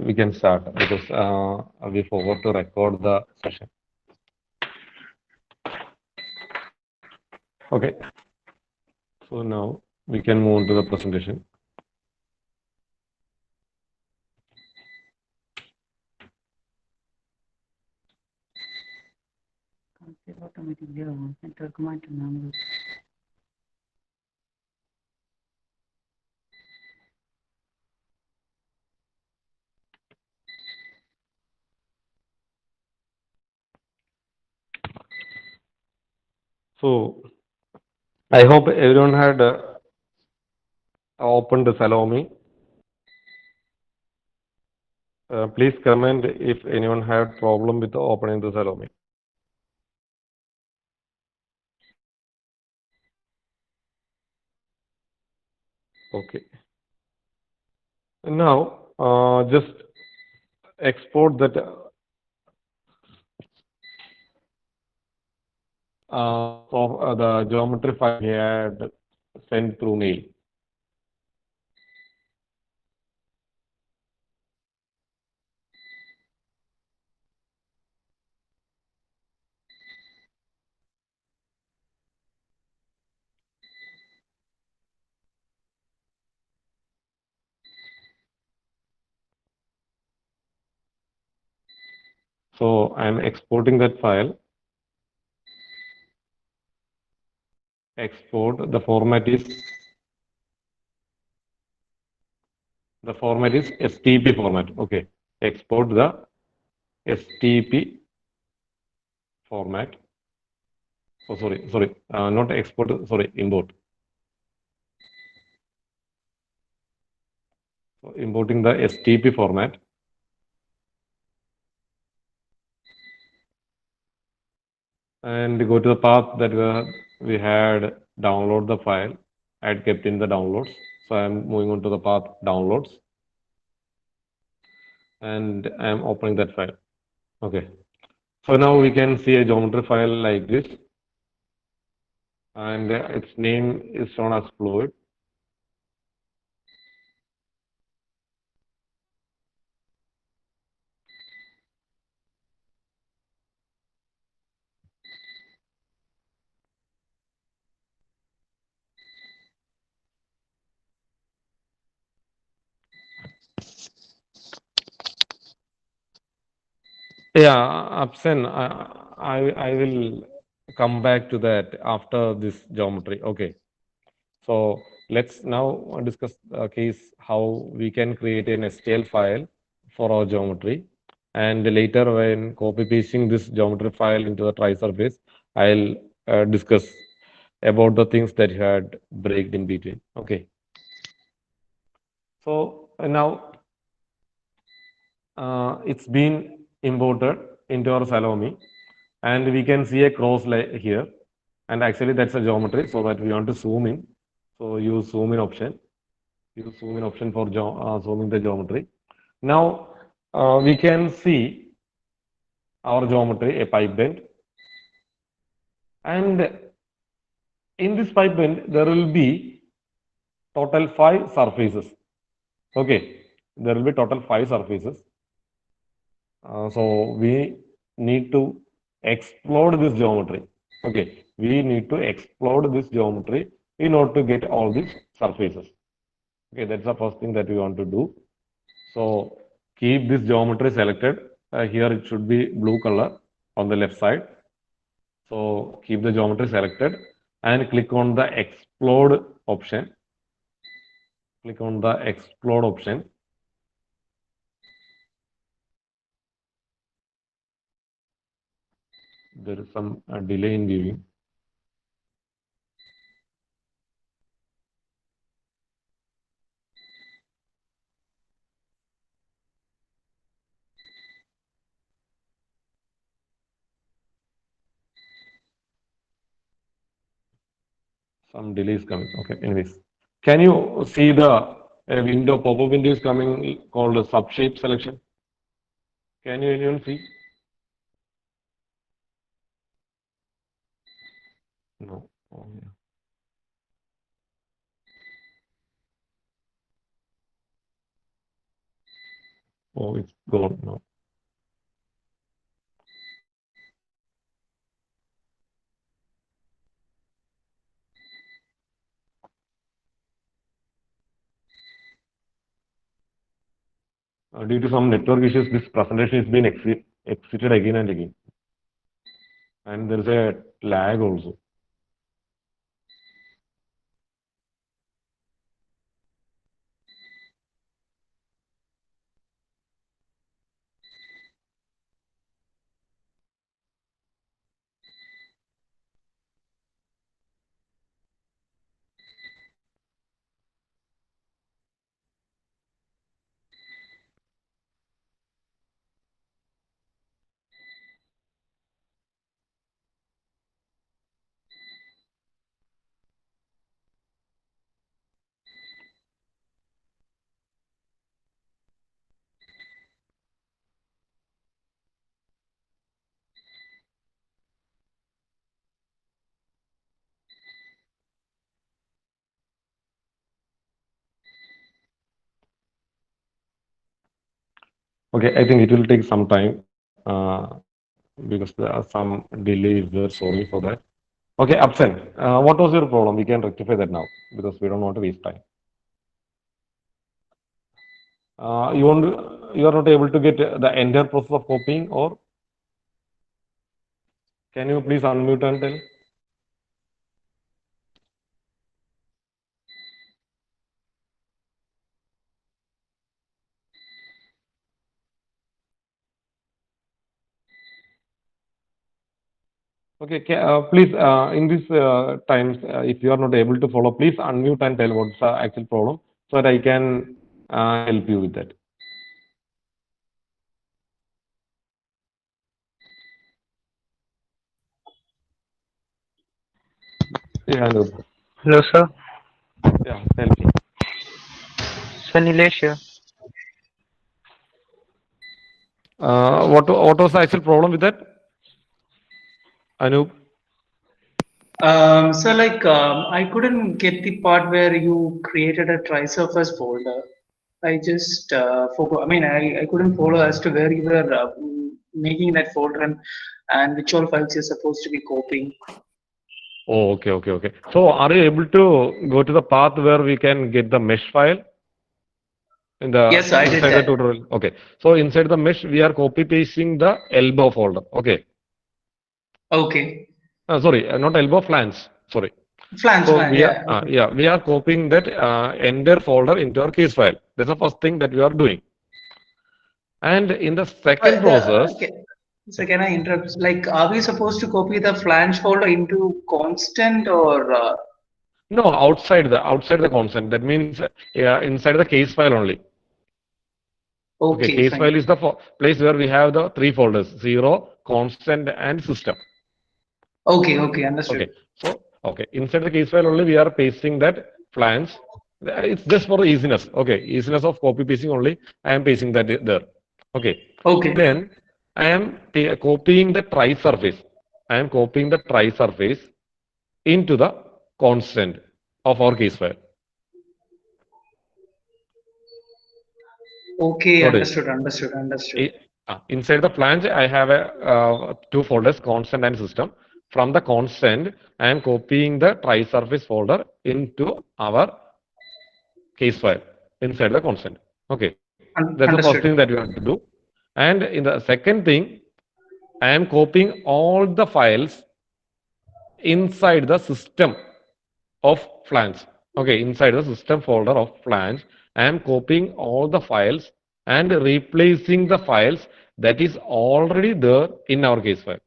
we can start because we forgot to record the session. Okay, so now we can move on to the presentation. Automatically network மாட்டேன். So I hope everyone had opened the Salome. Please comment if anyone had problem with opening the Salome. Okay. Now just export that the geometry file we had sent through mail. So I'm exporting that file. Export. The format is STP format. Okay. Export the STP format. Oh, sorry. Not export. Sorry, import. So importing the STP format. And go to the path that we had download the file. I had kept in the downloads. So I'm moving on to the path downloads. And I'm opening that file. Okay. So now we can see a geometry file like this. And its name is shown as fluid. Yeah, Absen, I will come back to that after this geometry. Okay. So let's now discuss the case how we can create an STL file for our geometry. And later when copy pasting this geometry file into the trisurface, I'll discuss about the things that you had breaked in between. Okay. So now it's been imported into our Salome and we can see a cross here. And actually that's a geometry so that we want to zoom in. So use zoom in option. Use zoom in option for zooming the geometry. Now we can see our geometry, a pipe bend. And in this pipe bend, there will be total 5 surfaces. Okay, there will be total 5 surfaces. So we need to explode this geometry. Okay, we need to explode this geometry in order to get all these surfaces. Okay, that's the first thing that we want to do. So keep this geometry selected. Here it should be blue color on the left side. So keep the geometry selected and click on the explode option. Click on the explode option. There is some delay in viewing. Some delay is coming. Okay, anyways. Can you see the window, pop-up window is coming called a subshape selection? Can you anyone see? No. Oh, yeah. Oh, it's gone now. Due to some network issues, this presentation is being exited again and again. And there is a lag also. Okay, I think it will take some time because there are some delays there. Sorry for that. Okay, Absen, what was your problem? We can rectify that now because we don't want to waste time. You are not able to get the entire process of copying, or can you please unmute and tell? Okay, please, in these times, if you are not able to follow, please unmute and tell what's the actual problem so that I can help you with that. Yeah, Anup. Hello, sir. Yeah, tell me. Sir Nilesh here. What was the actual problem with that, Anup? So like I couldn't get the part where you created a trisurface folder. I just forgot. I mean, I couldn't follow as to where you were making that folder and which all files you're supposed to be copying. Oh, okay. So, are you able to go to the path where we can get the mesh file in the Yes, I did inside the that. tutorial? Okay. So, inside the mesh, we are copy pasting the elbow folder. Okay. Okay. Sorry, not elbow, flange. Sorry. Flange, So flange, we are, yeah. Okay. yeah, we are copying that entire folder into our case file. That's the first thing that we are doing. And in the second process, So can I interrupt? Like, are we supposed to copy the flange folder into constant or? no, outside the constant. That means inside the case file only. Okay, Okay, case file fine. is the place where we have the three folders: zero, constant, and system. Okay, understood. Okay, so okay, inside the case file only we are pasting that flange. It's just for the easiness. Okay, easiness of copy pasting only. I am pasting that there. Okay. Okay. Then I am copying the trisurface. I am copying the trisurface into the constant of our case file. Okay, Got it? understood. Inside the flange, I have two folders, constant and system. From the constant, I am copying the trisurface folder into our case file inside the constant. Okay, that's the first Understood. thing that you have to do. And in the second thing, I am copying all the files inside the system of flange. Okay, inside the system folder of flange, I am copying all the files and replacing the files that is already there in our case file.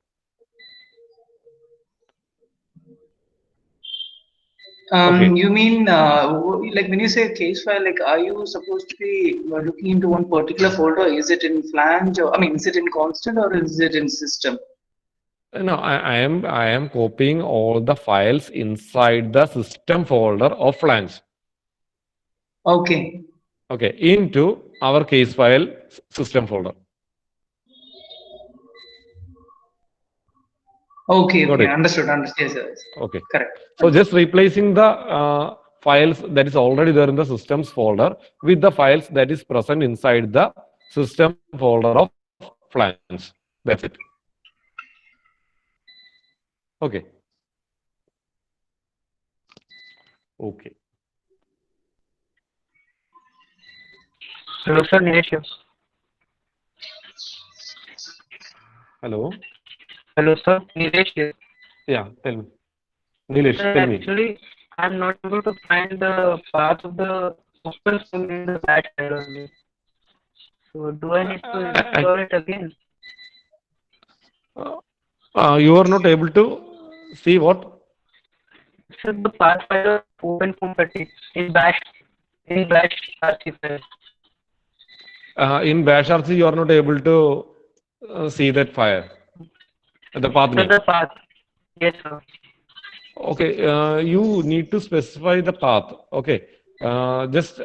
Okay. You mean like when you say case file, like are you supposed to be looking into one particular folder? Is it in flange or I mean, is it in constant or is it in system? No, I am copying all the files inside the system folder of flange. Okay. Okay, into our case file system folder. Okay, Got okay, it. understood. Yes, Okay. correct. So just replacing the files that is already there in the systems folder with the files that is present inside the system folder of Flames. That's it. Okay. Okay. Hello, sir. Nilesh here. Hello. Hello, sir. Nilesh here. Yeah, tell me. Nilesh, Sir, tell me. actually, I'm not able to find the path of the open form in the back side only. So, do I need to install it again? You are not able to see what? Sir, the path file of open form 30 in bash RC file. In Bash RC, you are not able to see that file, the path Sir, name. the path. Yes, sir. Okay, you need to specify the path. Okay, just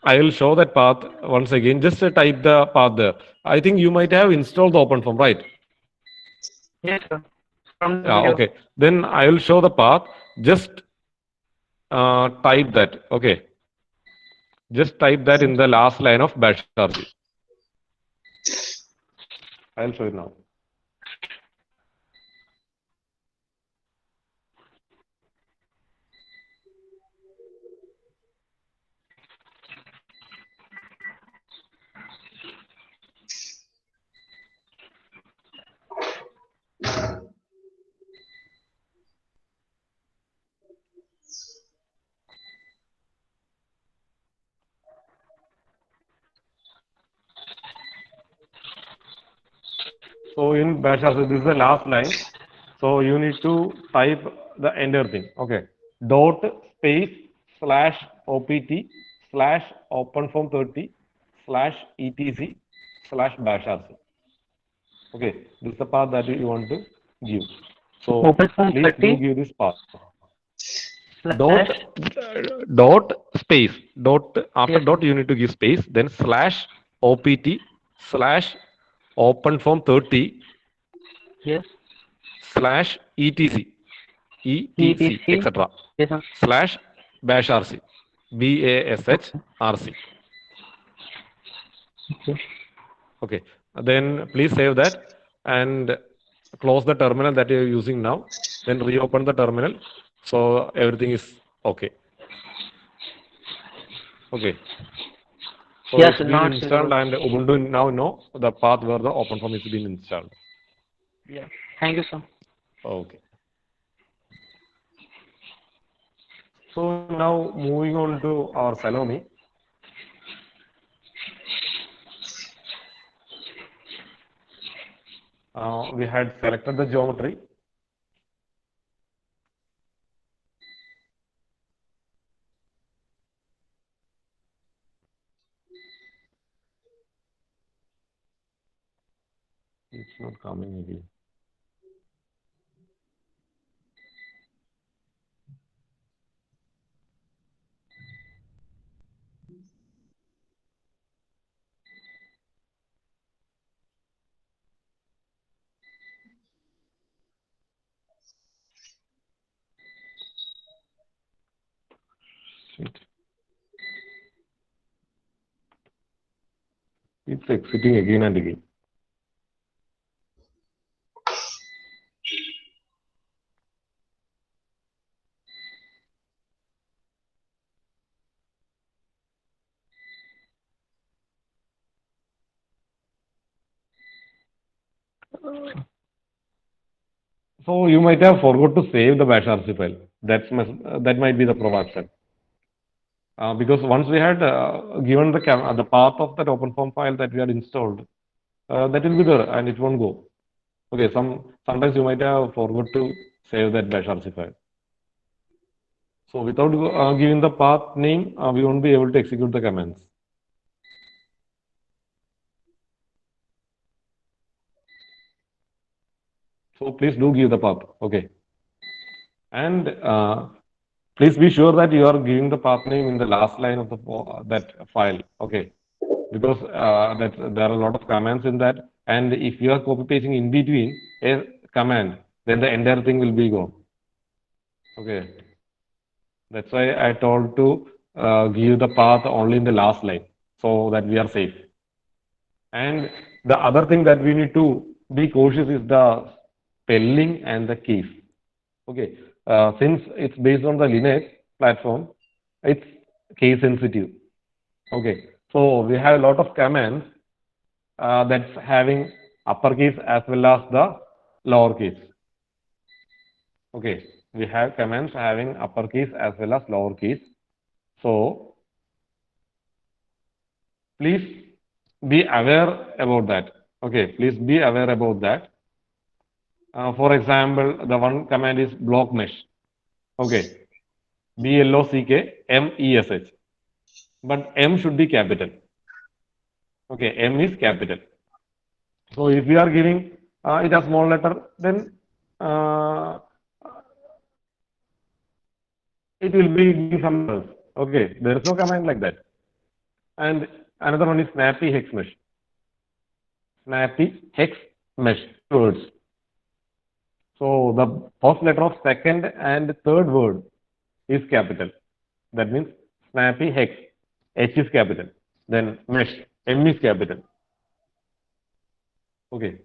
I will show that path once again. Just type the path there. I think you might have installed the OpenFOAM, right? Yes, sir. From the Yeah, video. okay. Then I will show the path. Just type that. Okay, just type that in the last line of Bash RC. I'll show it now. So in Bash RC, this is the last line. So you need to type the entire thing. Okay. Dot space slash opt slash openform30 slash etc slash bash rc. Okay. This is the path that you want to give. So Open form please do 30 give this path. slash. Dot space dot after Yes, dot you need to give space, then slash opt slash openform30 yes. slash etc ETC. etc Yes, sir. slash bash rc bash rc. Okay. Okay, then please save that and close the terminal that you're using now, then reopen the terminal so everything is okay. Okay, so Yes, it's been not installed suitable. and Ubuntu now know the path where the OpenFOAM is being installed. Yeah. Thank you, sir. Okay. So now moving on to our Salome. We had selected the geometry. It's not coming again. Shit. It's exiting again and again. So you might have forgot to save the bash RC file. That might be the protection. Because once we had given the path of that OpenFOAM file that we had installed, that will be there and it won't go. Okay, sometimes you might have forgot to save that bash RC file. So without giving the path name, we won't be able to execute the commands. So please do give the path. Okay. And please be sure that you are giving the path name in the last line of that file. Okay. Because there are a lot of commands in that. And if you are copy pasting in between a command, then the entire thing will be gone. Okay. That's why I told to give the path only in the last line so that we are safe. And the other thing that we need to be cautious is the spelling and the keys. Okay, since it's based on the Linux platform, it's case sensitive. Okay, so we have a lot of commands that's having uppercase as well as the lowercase. Okay, we have commands having uppercase as well as lowercase. So please be aware about that. Okay, please be aware about that. For example, the one command is block mesh. Okay, BLOCKMESH. But M should be capital. Okay, M is capital. So if we are giving it a small letter, then it will be giving some errors. Okay, there is no command like that. And another one is snappy hex mesh. Snappy hex mesh words. So the first letter of second and third word is capital. That means snappy hex. H is capital. Then mesh. M is capital. Okay.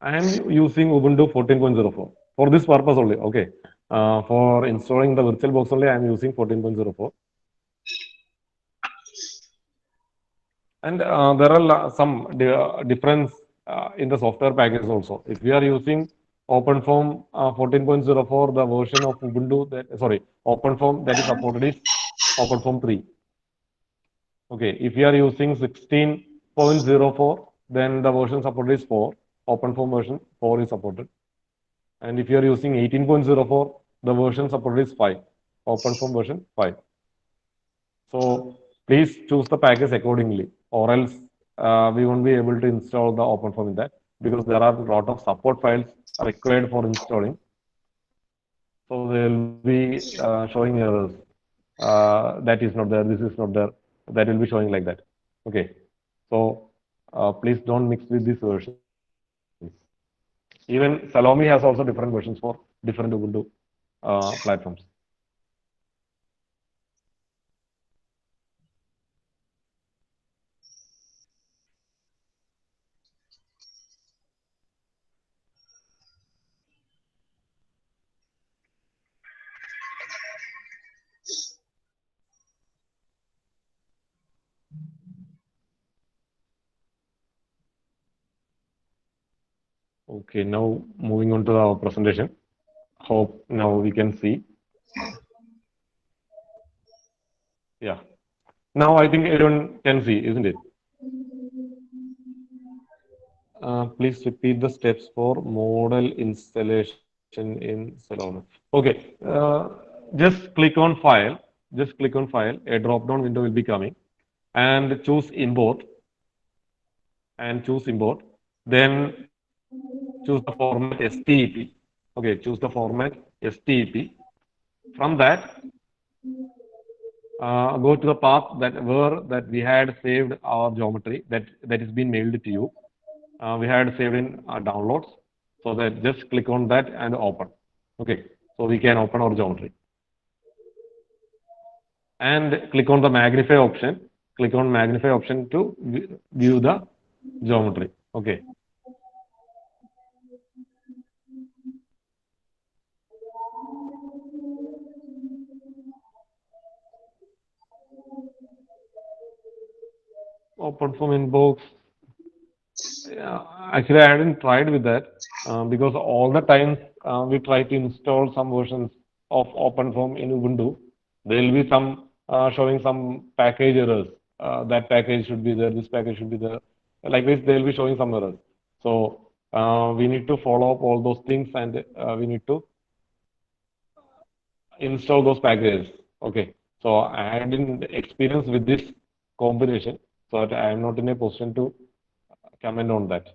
I am using Ubuntu 14.04 for this purpose only. Okay. For installing the VirtualBox only, I am using 14.04. And there are some difference in the software package also. If we are using OpenFOAM 14.04, the version of Ubuntu that OpenFOAM that is supported is OpenFOAM 3. Okay, if you are using 16.04, then the version supported is 4. OpenFOAM version 4 is supported. And if you are using 18.04, the version supported is 5. OpenFOAM version 5. So please choose the package accordingly, or else we won't be able to install the OpenFOAM in that, because there are a lot of support files required for installing. So they will be showing errors. That is not there, this is not there. That will be showing like that. Okay. So please don't mix with these versions. Even Salome has also different versions for different Ubuntu platforms. Okay, now moving on to our presentation. Hope now we can see. Yeah. Now I think everyone can see, isn't it? Please repeat the steps for model installation in Salome. Okay. Just click on File. Just click on File. A drop-down window will be coming, and choose Import. And choose Import. Then choose the format STEP. Okay, choose the format STEP. From that, go to the path that we had saved our geometry that is being mailed to you. We had saved in downloads, so that just click on that and open. Okay, so we can open our geometry and click on the magnify option. Click on magnify option to view the geometry. Okay. OpenFOAM inbox. Actually, I hadn't tried with that because all the time we try to install some versions of OpenFOAM in Ubuntu. There will be some showing some package errors. That package should be there. This package should be there. Like this, they will be showing some errors. So we need to follow up all those things, and we need to install those packages. Okay. So I hadn't experience with this combination, so I am not in a position to comment on that.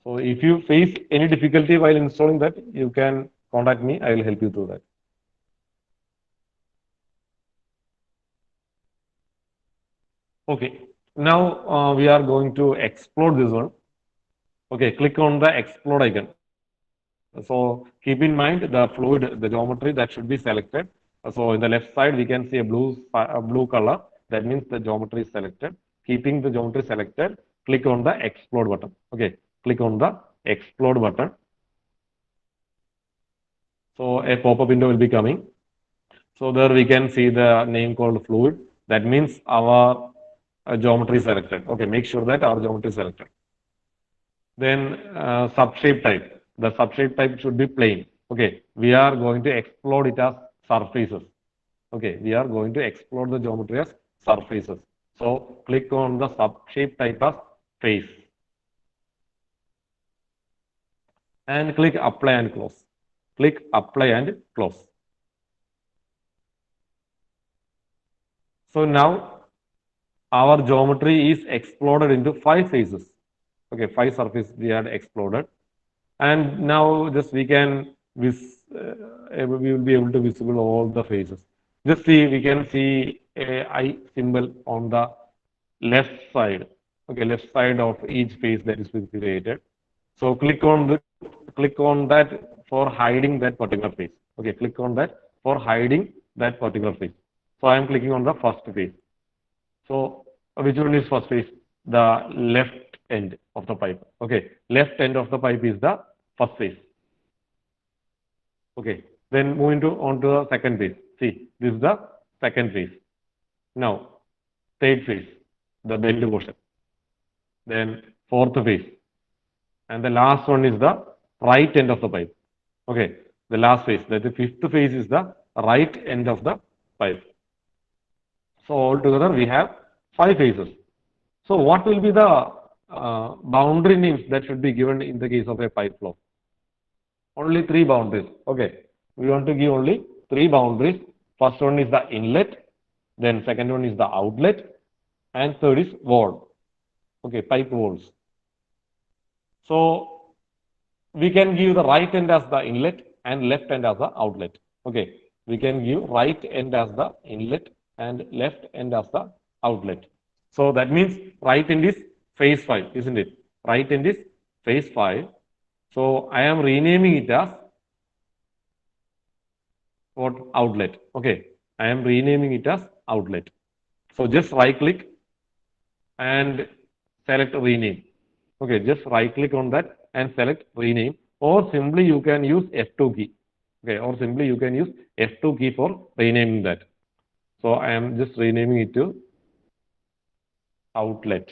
So if you face any difficulty while installing that, you can contact me. I will help you through that. Okay. Now we are going to explode this one. Okay. Click on the explode icon. So keep in mind the fluid, the geometry that should be selected. So in the left side, we can see a blue color. That means the geometry is selected. Keeping the geometry selected, click on the explode button. Okay, click on the explode button. So a pop-up window will be coming. So there we can see the name called fluid. That means our geometry is selected. Okay, make sure that our geometry is selected. Then subshape type. The subshape type should be plane. Okay, we are going to explode it as surfaces. Okay, we are going to explode the geometry as surfaces. So click on the subshape type as face and click apply and close. Click apply and close. So now our geometry is exploded into 5 faces. Okay, 5 surfaces we had exploded. And now just we can we will be able to visible all the faces. Just see, we can see a eye symbol on the left side. Okay, left side of each face that is created. So click on that for hiding that particular face. Okay, click on that for hiding that particular face. So I am clicking on the first face. So which one is first face? The left end of the pipe. Okay, left end of the pipe is the first face. Okay, then moving on to the second phase. See, this is the second phase. Now, third phase, the bend portion. Then fourth phase. And the last one is the right end of the pipe. Okay, the last phase, that the fifth phase is the right end of the pipe. So altogether we have 5 phases. So what will be the boundary names that should be given in the case of a pipe flow? Only 3 boundaries. Okay, we want to give only 3 boundaries. First one is the inlet, then second one is the outlet, and third is wall. Okay, pipe walls. So we can give the right end as the inlet and left end as the outlet. Okay, we can give right end as the inlet and left end as the outlet. So that means right end is phase 5, isn't it? Right end is phase 5. So I am renaming it as what? Outlet. Okay, I am renaming it as outlet. So just right click and select rename. Okay, just right click on that and select rename, or simply you can use F2 key. Okay, or simply you can use F2 key for renaming that. So I am just renaming it to outlet.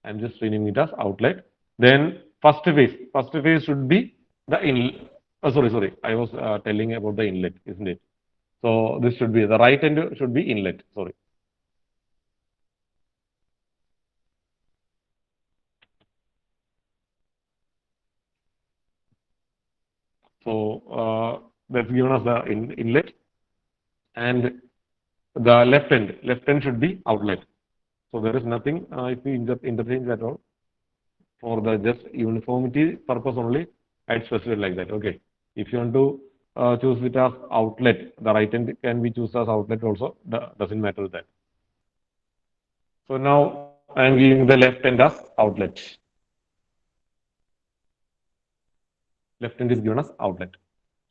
I'm just renaming it as outlet. Then first phase should be the inlet. Oh, sorry, I was telling about the inlet, isn't it? So this should be the right end should be inlet. Sorry. So that's given us the inlet, and the left end should be outlet. So there is nothing if we interchange at all. For the just uniformity purpose only, I'd specify like that. Okay, if you want to choose it as outlet, the right end can be chosen as outlet also. Doesn't matter that. So now I am giving the left end as outlet. Left end is given as outlet.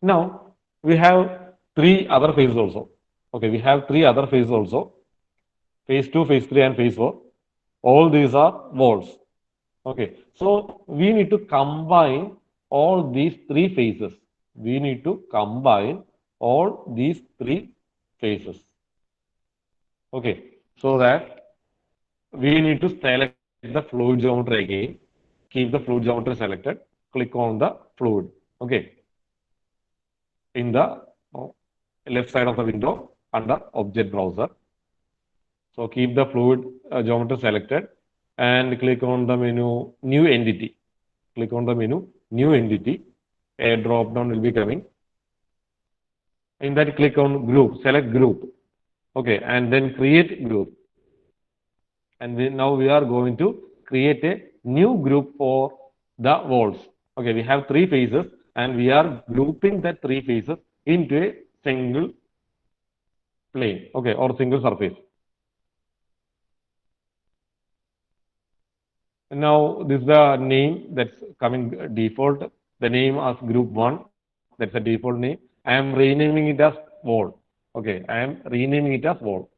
Now we have 3 other phases also. Okay, we have 3 other phases also. Phase 2, phase 3, and phase 4. All these are walls. Okay, so we need to combine all these 3 phases. We need to combine all these 3 phases. Okay, so that we need to select the fluid geometry again. Keep the fluid geometry selected. Click on the fluid. Okay, in the left side of the window under object browser. So keep the fluid geometry selected and click on the menu new entity. Click on the menu new entity. A drop down will be coming. In that, click on group, select group. Okay, and then create group. And then now we are going to create a new group for the walls. Okay, we have 3 phases and we are grouping that 3 phases into a single plane. Okay, or single surface. Now this is the name that's coming default. The name as group 1. That's the default name. I am renaming it as wall. Okay, I am renaming it as wall.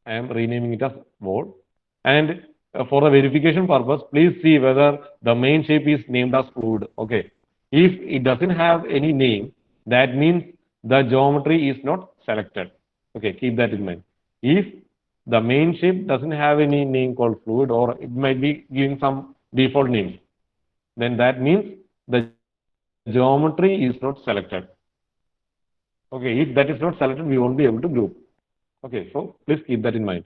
I am renaming it as wall. And for the verification purpose, please see whether the main shape is named as fluid. Okay. If it doesn't have any name, that means the geometry is not selected. Okay, keep that in mind. If the main shape doesn't have any name called fluid, or it might be giving some default names, then that means the geometry is not selected. Okay, if that is not selected, we won't be able to group. Okay, so please keep that in mind.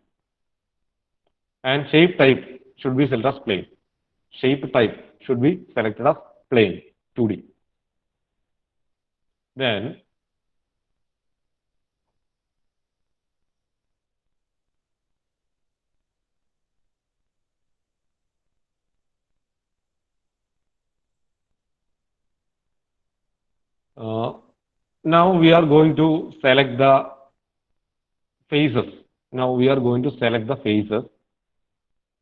And shape type should be selected as plane. Shape type should be selected as plane 2D. Then uh, now we are going to select the faces. Now we are going to select the faces.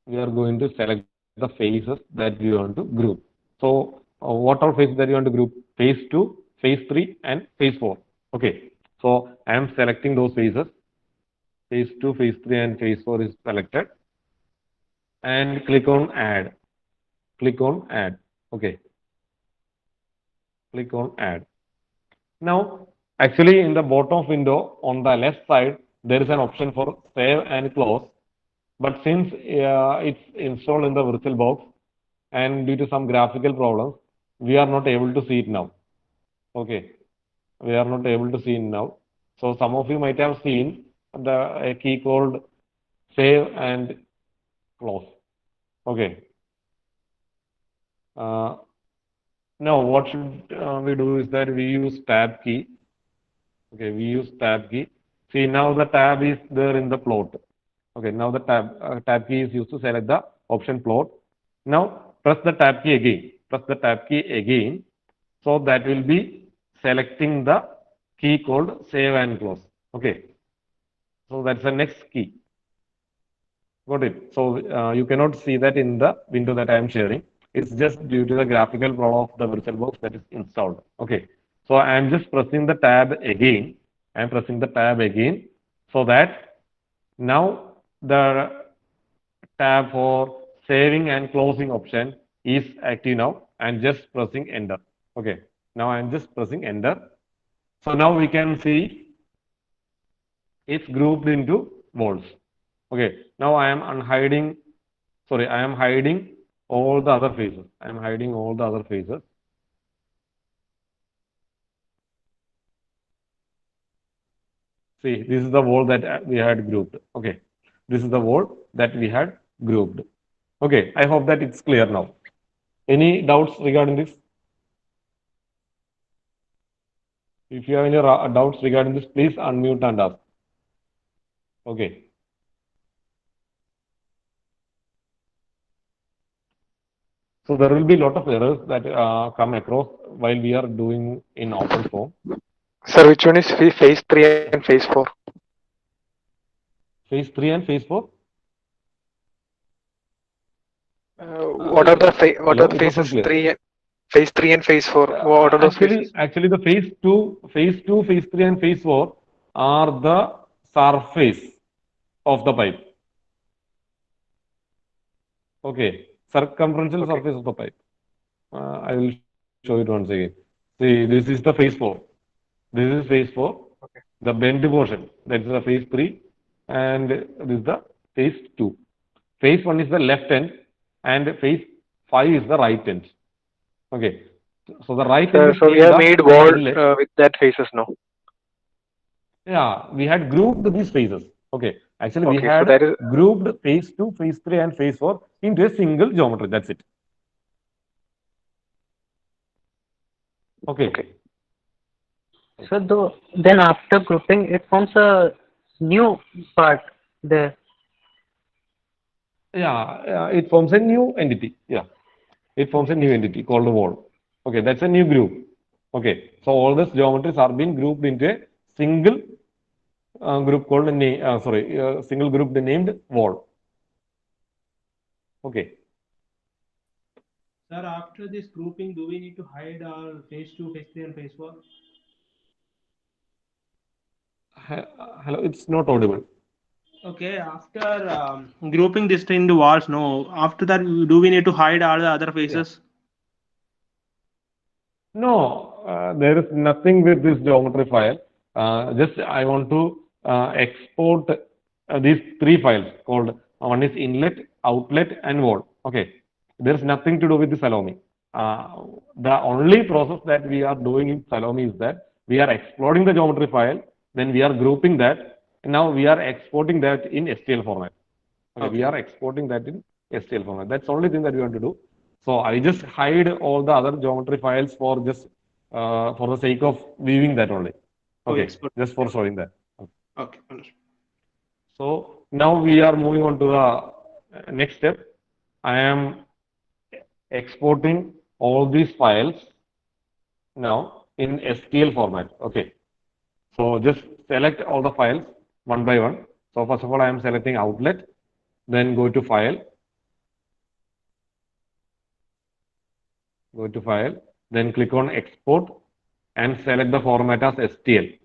We are going to select the faces that we want to group. So what are faces that you want to group? Phase 2, phase 3, and phase 4. Okay. So I am selecting those phases. Phase 2, phase 3, and phase 4 is selected. And click on add. Click on add. Okay. Click on add. Now, actually in the bottom window on the left side, there is an option for save and close. But since it's installed in the VirtualBox and due to some graphical problems, we are not able to see it now. Okay. We are not able to see it now. So some of you might have seen the key called save and close. Okay. Uh, now what should we do is that we use tab key. Okay, we use tab key. See, now the tab is there in the plot. Okay, now the tab key is used to select the option plot. Now press the tab key again. Press the tab key again. So that will be selecting the key called save and close. Okay, so that's the next key. Got it. So you cannot see that in the window that I am sharing. It's just due to the graphical problem of the VirtualBox that is installed. Okay. So I am just pressing the tab again. I am pressing the tab again so that now the tab for saving and closing option is active now. I'm just pressing enter. Okay. Now I'm just pressing enter. So now we can see it's grouped into walls. Okay. Now I am unhiding, sorry, I am hiding all the other faces. I am hiding all the other faces. See, this is the wall that we had grouped. Okay. This is the wall that we had grouped. Okay. I hope that it's clear now. Any doubts regarding this? If you have any doubts regarding this, please unmute and ask. Okay. So there will be a lot of errors that come across while we are doing in OpenFOAM. Sir, which one is phase 3 and phase 4? Phase 3 and phase 4? What are the Hello, it wasn't phases clear. phase 3 and phase 4? What are those phases? Actually, the phase 2, phase 3, and phase 4 are the surface of the pipe. Okay, circumferential surface of the pipe. I will show it once again. See, this is the phase 4. This is phase 4. Okay. The bent portion, that is the phase 3, and this is the phase 2. Phase 1 is the left end, and phase 5 is the right end. Okay. So the right end is So we named have as made wall inlet. with that phases now. Yeah, we had grouped these phases. Okay. Actually, we Okay, had so that is grouped phase 2, phase 3, and phase 4 into a single geometry. That's it. Okay. So then after grouping, it forms a new part there. Yeah, it forms a new entity. Yeah, it forms a new entity called the wall. Okay, that's a new group. Okay, so all these geometries are being grouped into a single group called single group named wall. Okay. Sir, after this grouping, do we need to hide our phase 2, phase 3, and phase 4? Hello, it's not audible. Okay, after grouping this into walls, no. After that, do we need to hide all the other Yeah. faces? No, there is nothing with this geometry file. Just I want to export these three files called one is inlet, outlet, and wall. Okay, there is nothing to do with the Salome. The only process that we are doing in Salome is that we are exploding the geometry file, then we are grouping that, and now we are exporting that in STL format. Okay, we Okay. are exporting that in STL format. That's the only thing that we want to do. So I just hide all the other geometry files for just for the sake of viewing that only. Oh, Okay, export. just for showing that. Okay, understood. So now we are moving on to the next step. I am exporting all these files now in STL format. Okay, so just select all the files one by one. So first of all, I am selecting outlet, then go to file, then click on export and select the format as STL.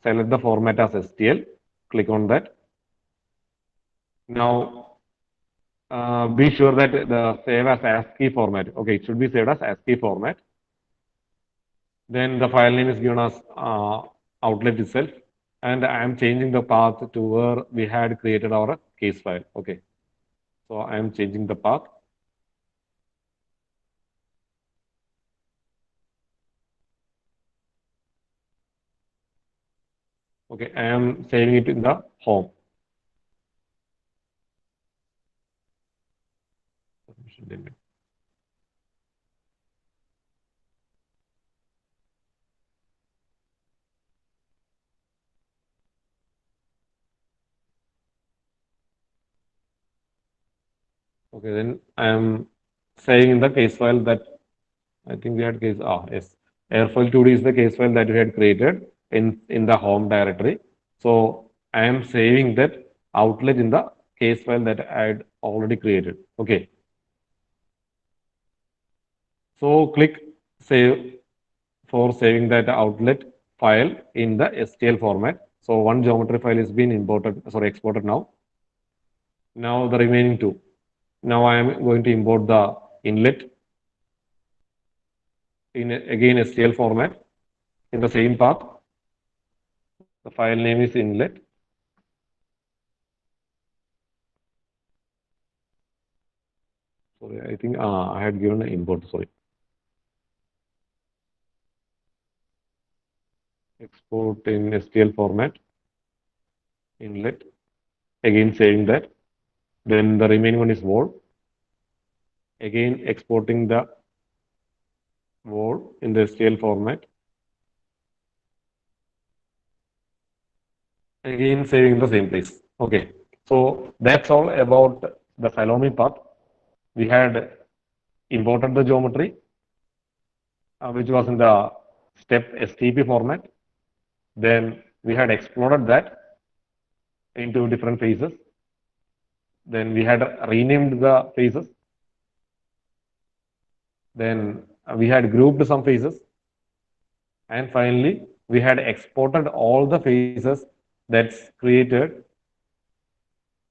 Select the format as STL, click on that. Now, be sure that the save as ASCII format. Okay, it should be saved as ASCII format. Then the file name is given as outlet itself. And I am changing the path to where we had created our case file. Okay, so I am changing the path. Okay, I am saving it in the home. Okay, then I am saving in the case file that I think we had case. Yes, airfoil 2D is the case file that we had created in the home directory. So I am saving that outlet in the case file that I had already created. Okay. So click save for saving that outlet file in the STL format. So one geometry file is being exported now. Now the remaining two. Now I am going to import the inlet in again STL format in the same path. The file name is inlet. Sorry, I think I had given an import. Sorry. Export in STL format. Inlet. Again saving that. Then the remaining one is wall. Again exporting the wall in the STL format. Again saving the same place. Okay. So that's all about the Salome part. We had imported the geometry, which was in the step STP format. Then we had exploded that into different phases. Then we had renamed the phases. Then we had grouped some phases. And finally, we had exported all the phases that's created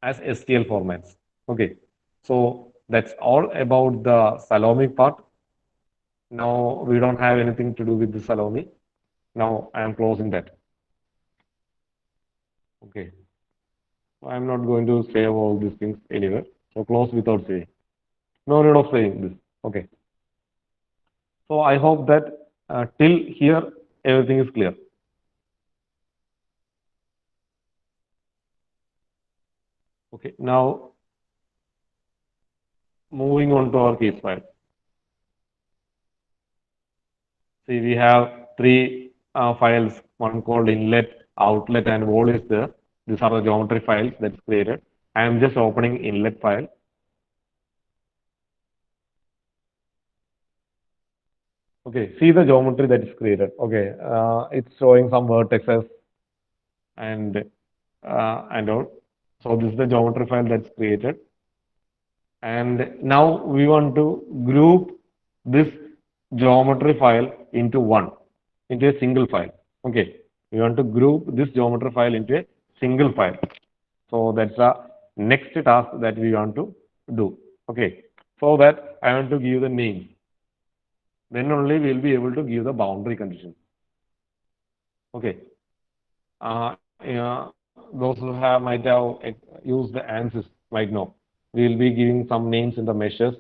as STL formats. Okay. So that's all about the Salome part. Now we don't have anything to do with the Salome. Now I am closing that. Okay. I'm not going to save all these things anywhere. So close without saving. No need of saving this. Okay. So I hope that till here everything is clear. Okay. Now moving on to our case file. See, we have three files, one called inlet, outlet, and wall is there. These are the geometry files that's created. I am just opening inlet file. Okay, see the geometry that is created. Okay, it's showing some vertices and all. So this is the geometry file that's created. And now we want to group this geometry file into a single file. Okay. We want to group this geometry file into a single file. So that's the next task that we want to do. Okay. So that I want to give the names. Then only we will be able to give the boundary conditions. Okay. Those who might have used the ANSYS might know. We will be giving some names in the meshes.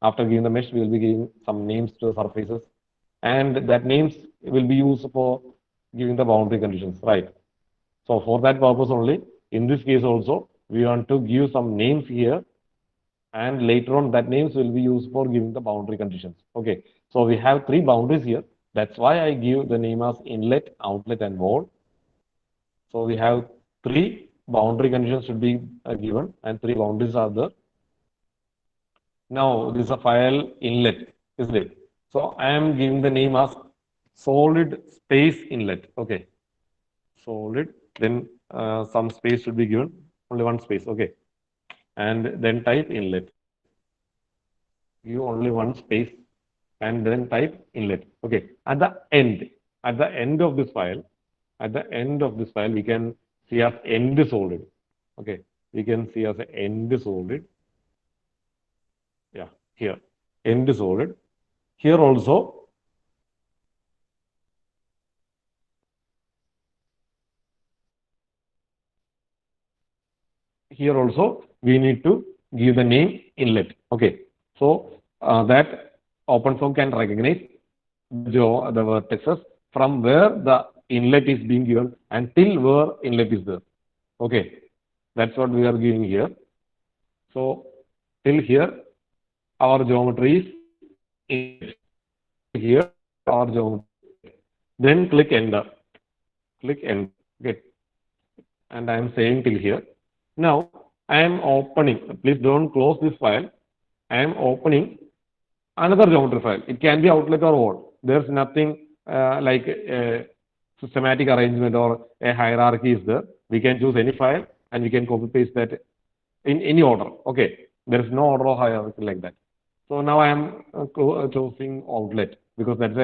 After giving the mesh, we will be giving some names to the surfaces, and that names will be used for giving the boundary conditions, right? So for that purpose only, in this case also, we want to give some names here, and later on that names will be used for giving the boundary conditions. Okay, so we have three boundaries here. That's why I give the name as inlet, outlet, and wall. So we have three boundary conditions should be given, and three boundaries are there. Now this is a file inlet, isn't it? So I am giving the name as solid space inlet. Okay, solid. Then some space should be given, only one space. Okay, and then type inlet. Give only one space, and then type inlet. Okay, at the end of this file, we can see as end solid. Okay, we can see as end solid. Yeah, here end solid. Here also we need to give the name inlet. Okay, so that OpenFOAM can recognize the vertices from where the inlet is being given until where inlet is there. Okay, that's what we are giving here. So till here our geometry is inlet. Here our geometry. Then click enter. Click enter. Okay, and I am saying till here. Now I am opening. Please don't close this file. I am opening another geometry file. It can be outlet or wall. There's nothing like a systematic arrangement or a hierarchy is there. We can choose any file and we can copy paste that in any order. Okay, there is no order or hierarchy like that. So now I am choosing outlet because that's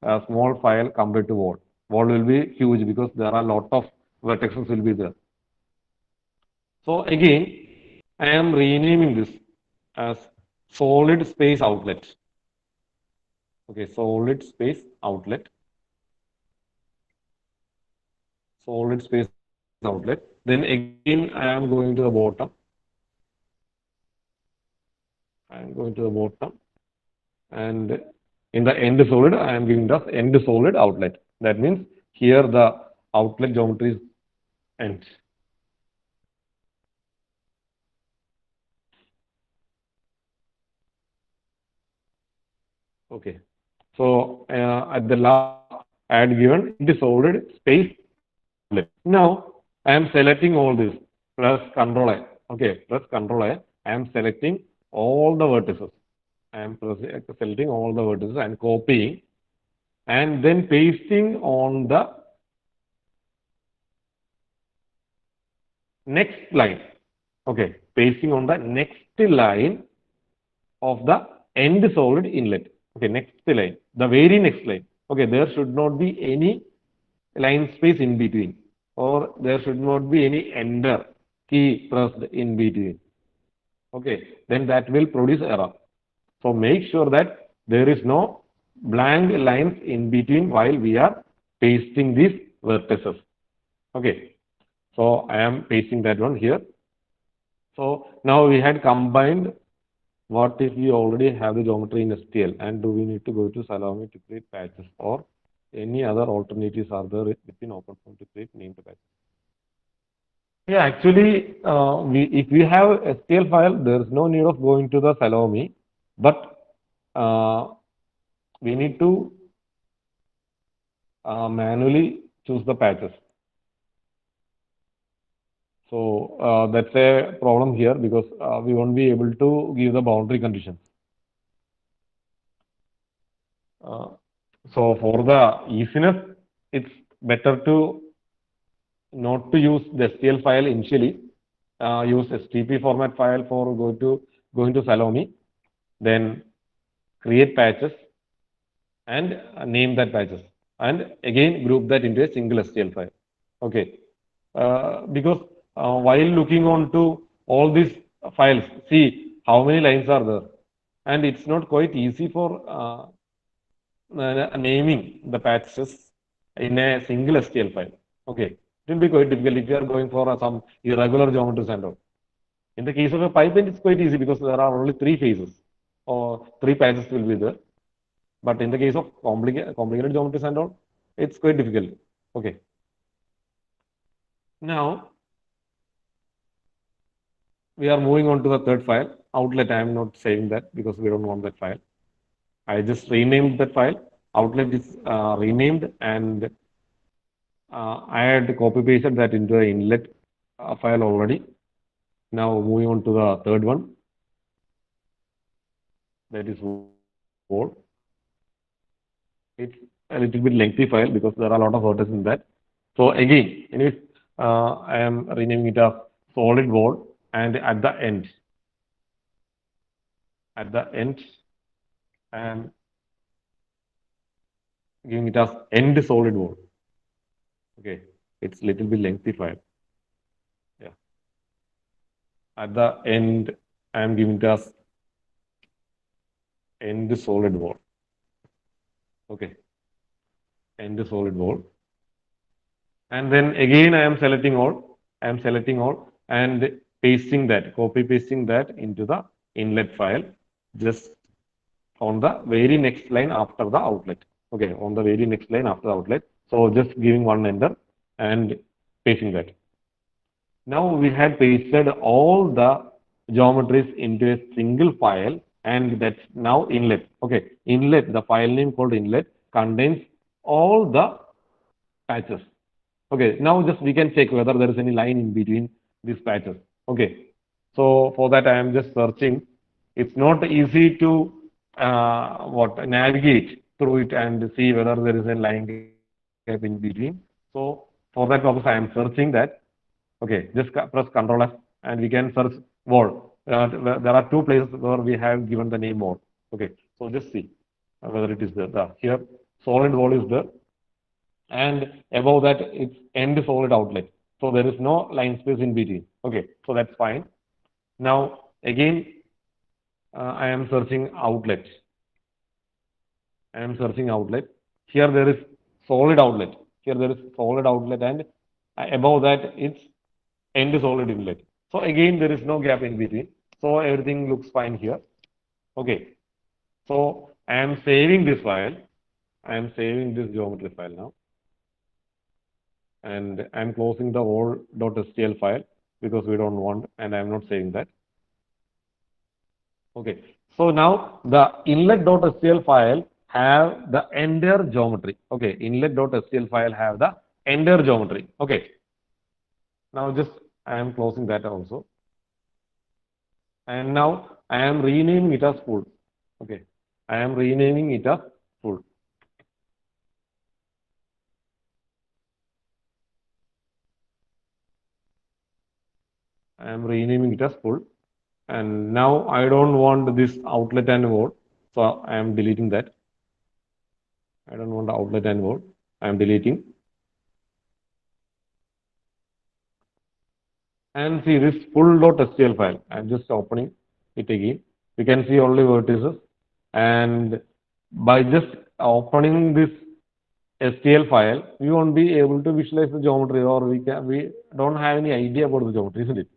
a small file compared to wall. Wall will be huge because there are a lot of vertices will be there. So again, I am renaming this as solid space outlet. Okay, solid space outlet. Solid space outlet. Then again, I am going to the bottom. I am going to the bottom. And in the end solid, I am giving the end solid outlet. That means here the outlet geometry is end. Okay. So at the last, I had given the solid space outlet. Now I am selecting all this. Press Control A. Okay, press Control A. I am selecting all the vertices. I am selecting all the vertices and copying and then pasting on the next line. Okay, pasting on the next line of the end solid inlet. Okay, next line, the very next line. Okay, there should not be any line space in between, or there should not be any enter key pressed in between. Okay, then that will produce error. So make sure that there is no blank lines in between while we are pasting these vertices. Okay, so I am pasting that one here. So now we had combined. What if we already have the geometry in STL, and do we need to go to Salome to create patches, or any other alternatives are there within OpenFOAM to create named patches? Yeah, actually, if we have STL file, there is no need of going to the Salome, but we need to manually choose the patches. So that's a problem here because we won't be able to give the boundary conditions. So for the easiness, it's better to not to use the STL file initially. Use STP format file for going to Salome, then create patches and name that patches. and again group that into a single STL file. Okay, because while looking on to all these files, see how many lines are there, and it's not quite easy for naming the patches in a single STL file. Okay, it will be quite difficult if you are going for some irregular geometries and all. In the case of a pipeline, it's quite easy because there are only three phases or three patches will be there. But in the case of complicated geometries and all, it's quite difficult. Okay. Now we are moving on to the third file. Outlet, I am not saving that because we don't want that file. I just renamed that file. Outlet is renamed, and I had copy pasted that into the inlet file already. Now moving on to the third one. That is wall. It's a little bit lengthy file because there are a lot of vertices in that. So again, anyways, I am renaming it as solid wall, and at the end, I am giving it as end solid wall. Okay, it's little bit lengthy file. Yeah. At the end, I am giving it as end solid wall. Okay, end solid wall. And then again, I am selecting all. And pasting that, copy pasting that into the inlet file, just on the very next line after the outlet. Okay, on the very next line after the outlet. So just giving one enter and pasting that. Now we had pasted all the geometries into a single file, and that's now inlet. Okay, inlet, the file name called inlet contains all the patches. Okay, now just we can check whether there is any line in between these patches. Okay, so for that I am just searching. It's not easy to navigate through it and see whether there is a line gap in between. So for that purpose I am searching that. Okay, just press Ctrl F and we can search wall. There are two places where we have given the name wall. Okay, so just see whether it is there. Here solid wall is there, and above that it's end solid outlet. So there is no line space in between. Okay, so that's fine. Now again, I am searching outlet. Here there is solid outlet. And above that it's end solid inlet. So again there is no gap in between. So everything looks fine here. Okay. So I am saving this file. I am saving this geometry file now. And I'm closing the wall.stl file because we don't want, and I'm not saving that. Okay, so now the inlet.stl file have the entire geometry. Okay, inlet.stl file have the entire geometry. Okay, now just I am closing that also, and now I am renaming it as full. Okay, I am renaming it as full. I am renaming it as full. And now I don't want this outlet and wall, so I am deleting that. I don't want the outlet and wall. I am deleting. And see this full.stl file. I am just opening it again. You can see only vertices, and by just opening this STL file, we won't be able to visualize the geometry, or we don't have any idea about the geometry, isn't it?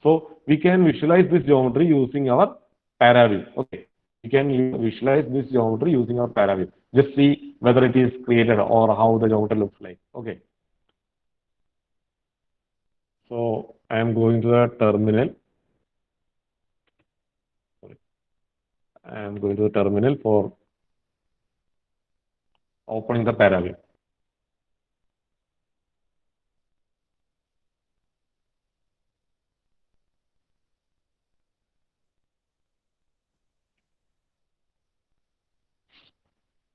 So we can visualize this geometry using our paraview. Okay, we can visualize this geometry using our paraview. Just see whether it is created or how the geometry looks like. Okay. So I am going to the terminal. Sorry. I am going to the terminal for opening the paraview.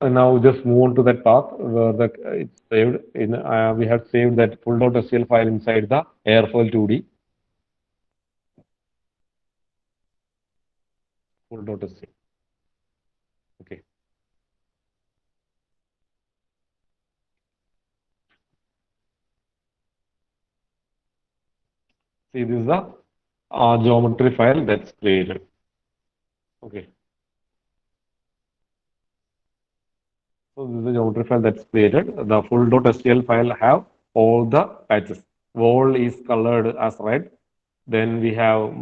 And now just move on to that path where it's saved in. We have saved that full.stl file inside the airfoil 2D. Full.stl. Okay. See, this is the geometry file that's created. Okay. So this is the geometry file that's created. The full.stl file have all the patches. Wall is colored as red. Then we have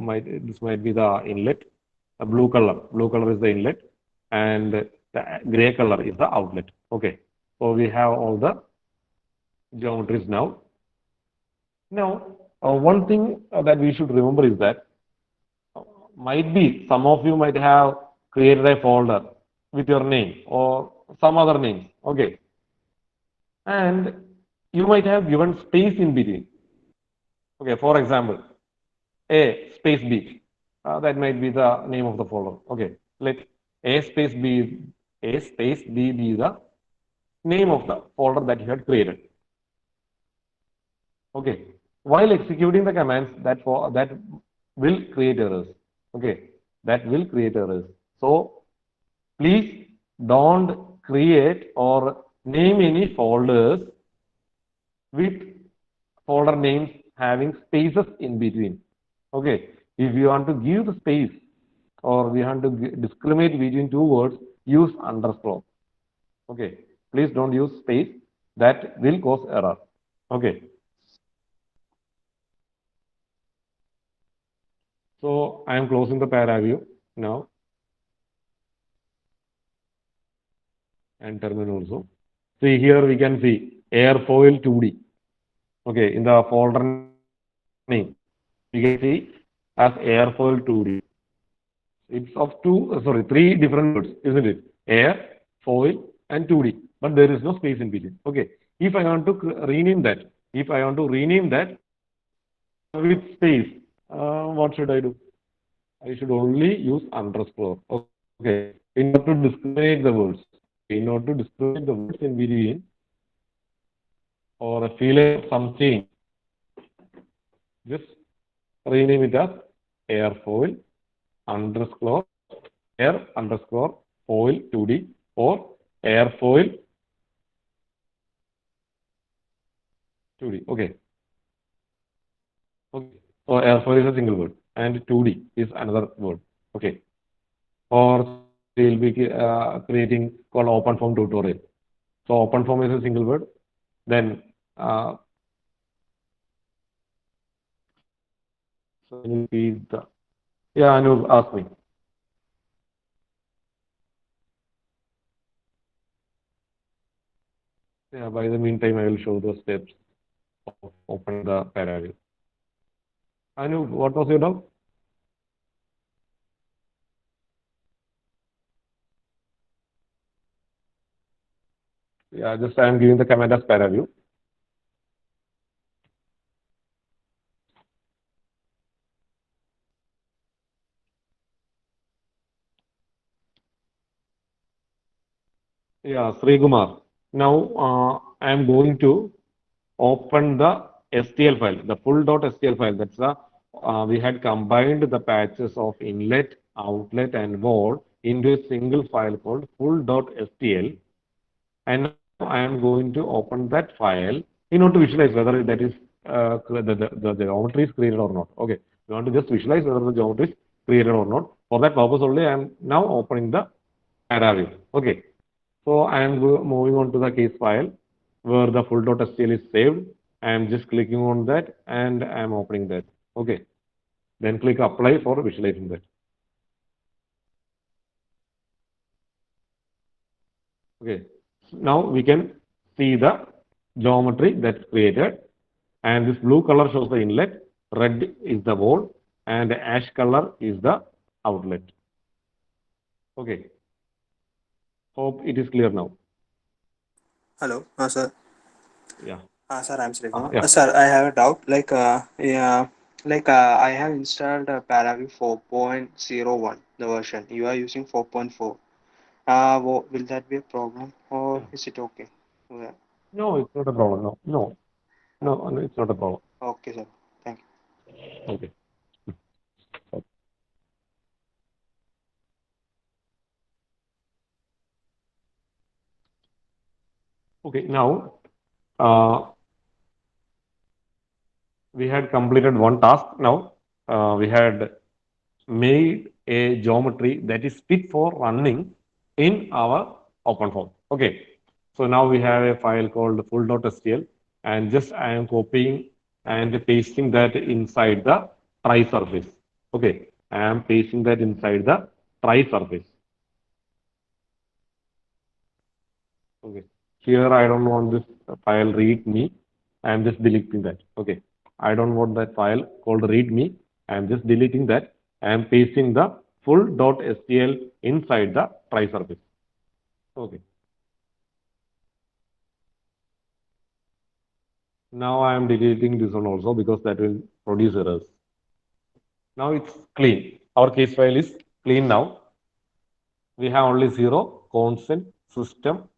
this might be the inlet. A blue color. Blue color is the inlet, and the gray color is the outlet. Okay. So we have all the geometries now. Now, one thing that we should remember is that might be some of you might have created a folder with your name or some other names. Okay. And you might have given space in between. Okay. For example, A space B. That might be the name of the folder. Okay. Let A space B, A space B be the name of the folder that you had created. Okay. While executing the commands that will create errors. Okay. That will create errors. So please don't create or name any folders with folder names having spaces in between. Okay. If you want to give the space or we want to discriminate between two words, use underscore. Okay. Please don't use space. That will cause error. Okay. So I am closing the paraview now and terminal also. See here we can see airfoil 2D. Okay, in the folder name we can see as airfoil 2D. It's of three different words, isn't it? Air, foil, and 2D. But there is no space in between. Okay. If I want to rename that, with space, what should I do? I should only use underscore. Okay. In order to discriminate the words. In order to discriminate the words in between or a feeling of some change, just rename it as airfoil underscore air underscore foil 2D or airfoil 2D. Okay. Okay. So airfoil is a single word and 2D is another word. Okay. Or we'll be creating called open form tutorial. So open form is a single word. Then so you see the Anu ask me. Yeah, by the meantime, I will show the steps of opening the paraview. Anu, what was your doubt? Yeah, just I am giving the command as paraview. Yeah, Sri Kumar. Now I am going to open the STL file, the full.stl file. That's the we had combined the patches of inlet, outlet, and wall into a single file called full.stl. And now I am going to open that file in order to visualize whether that is the geometry is created or not. Okay, we want to just visualize whether the geometry is created or not. For that purpose only, I am now opening the paraview. Okay, so I am moving on to the case file where the full.stl is saved. I am just clicking on that and I am opening that. Okay, then click apply for visualizing that. Okay, now we can see the geometry that's created, and this blue color shows the inlet, red is the wall, and ash color is the outlet. Okay, hope it is clear now. Hello, sir. Yeah. Sir, I'm Srikumar. Yeah. Sir, I have a doubt. I have installed Paraview 4.01, the version. You are using 4.4. Will that be a problem, or is it okay? Yeah. No, it's not a problem. No, it's not a problem. Okay, sir. Thank you. Okay. Okay, now we had completed one task. Now we had made a geometry that is fit for running in our OpenFOAM. Okay. So now we have a file called full.stl, and just I am copying and pasting that inside the try surface. Okay. I am pasting that inside the try surface. Okay. Here I don't want this file readme. I am just deleting that. Okay. I don't want that file called readme. I am just deleting that. I am pasting the full.stl inside the try surface. Okay. Now I am deleting this one also because that will produce errors. Now it's clean. Our case file is clean now. We have only 0, constant, system.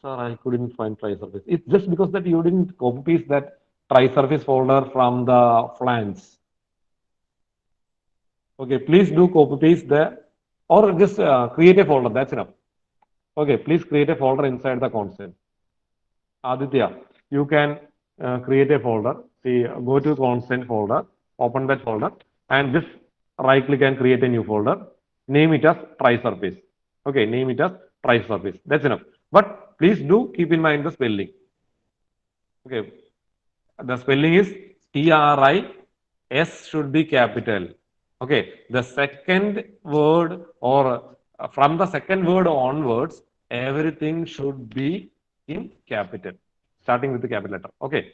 Sir, I couldn't find try surface. It's just because that you didn't copy paste that try surface folder from the flange. Okay, please do copy paste there or just create a folder. That's enough. Okay, please create a folder inside the constant. Aditya, you can create a folder. See, go to constant folder, open that folder, and just right click and create a new folder. Name it as try surface. Okay, name it as try surface. That's enough. But please do keep in mind the spelling. Okay, the spelling is TRIS should be capital. Okay, the second word or from the second word onwards, everything should be in capital, starting with the capital letter. Okay.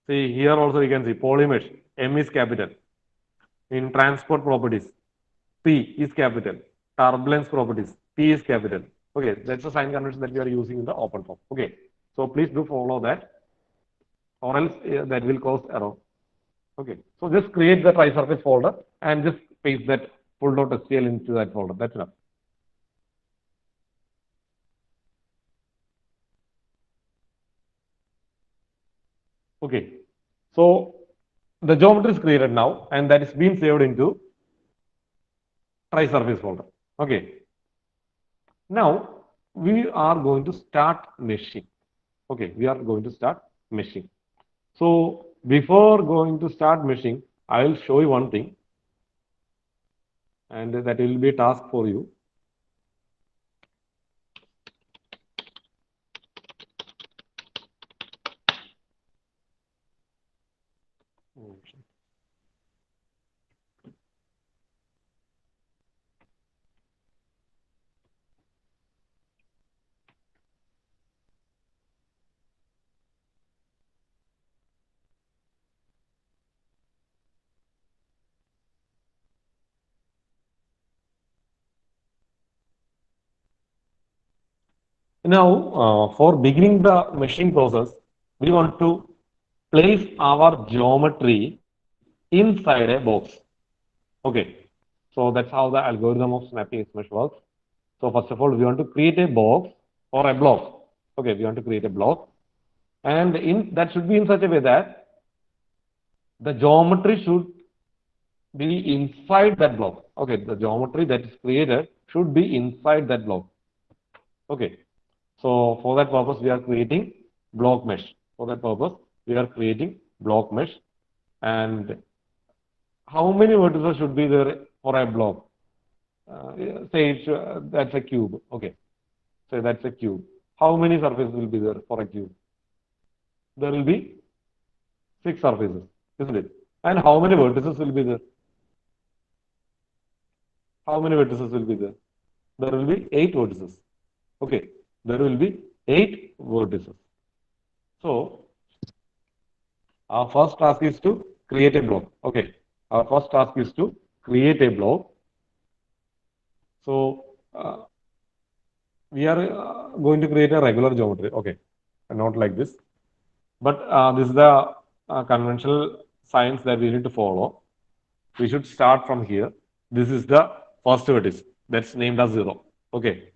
See, here also you can see polymesh, M is capital. In transport properties, P is capital. Turbulence properties, P is capital. Okay, that's the sign convention that we are using in the OpenFOAM. Okay, so please do follow that, or else that will cause error. Okay, so just create the try surface folder and just paste that full.stl into that folder. That's enough. Okay, so the geometry is created now, and that is being saved into try surface folder. Okay, now we are going to start meshing. Okay, we are going to start meshing. So before going to start meshing, I will show you one thing, and that will be a task for you. Now, for beginning the meshing process, we want to place our geometry inside a box. Okay, so that's how the algorithm of snapping Xmesh works. So first of all, we want to create a box or a block. Okay, we want to create a block, and that should be in such a way that the geometry should be inside that block. Okay, the geometry that is created should be inside that block. Okay, so for that purpose, we are creating block mesh. For that purpose, we are creating block mesh. And how many vertices should be there for a block? Say that's a cube. Okay, say that's a cube. How many surfaces will be there for a cube? There will be 6 surfaces, isn't it? And how many vertices will be there? How many vertices will be there? There will be 8 vertices. Okay, there will be 8 vertices. So our first task is to create a block. Okay, our first task is to create a block. So we are going to create a regular geometry. Okay, not like this, but this is the conventional science that we need to follow. We should start from here. This is the first vertex that's named as 0. Okay,